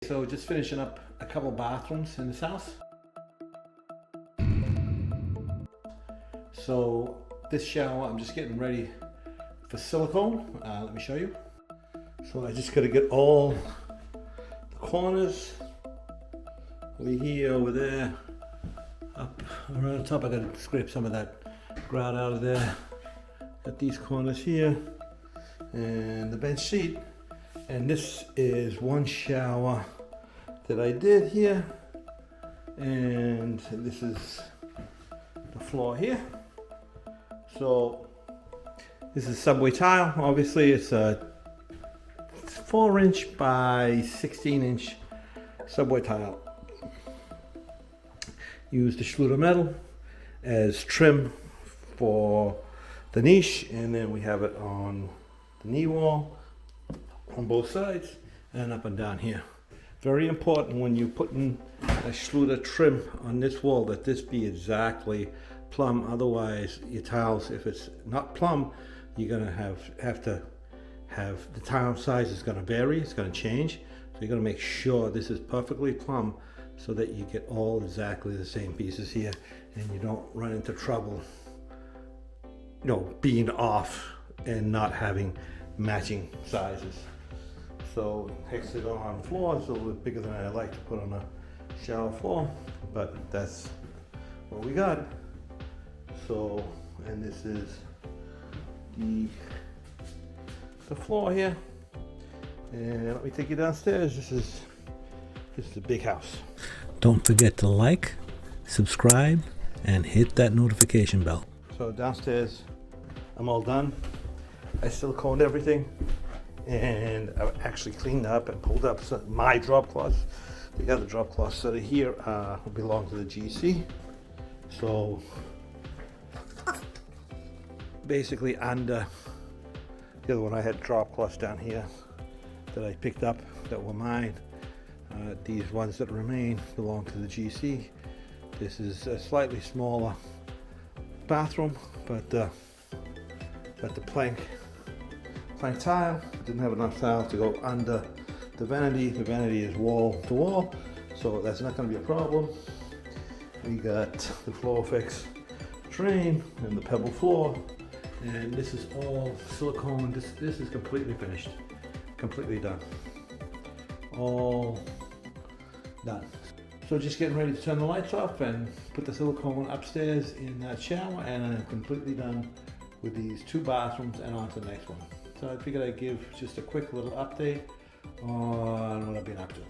So just finishing up a couple bathrooms in this house. So this shower, I'm just getting ready for silicone. Let me show you. So I just got to get all the corners over here, over there, up around the top. I got to scrape some of that grout out of there. Got these corners here and the bench seat. And this is one shower that I did here, and this is the floor here. So this is subway tile. Obviously it's a 4-inch by 16-inch subway tile. Use the Schluter metal as trim for the niche, and then we have it on the knee wall on both sides and up and down here. Very important when you're putting a Schluter trim on this wall that this be exactly plumb. Otherwise your tiles, if it's not plumb, you're gonna have to have the tile size is gonna vary, it's gonna change. So you're gonna make sure this is perfectly plumb so that you get all exactly the same pieces here and you don't run into trouble, you know, being off and not having matching sizes. So hexagon floor is a little bit bigger than I like to put on a shower floor, but that's what we got. So, and this is the floor here. And let me take you downstairs. This is a big house. Don't forget to like, subscribe, and hit that notification bell. So downstairs, I'm all done. I siliconed everything, and I actually cleaned up and pulled up my drop cloths. The other drop cloths that are here belong to the GC. So basically under the other one, I had drop cloths down here that I picked up that were mine. These ones that remain belong to the GC. This is a slightly smaller bathroom, but the plank tile didn't have enough tile to go under the vanity. The vanity is wall to wall, so that's not going to be a problem. We got the floor fix drain and the pebble floor, and this is all silicone. This is completely finished, completely done, all done. So just getting ready to turn the lights off and put the silicone upstairs in that shower, and I'm completely done with these 2 bathrooms and on to the next one. So I figured I'd give just a quick little update on what I've been up to.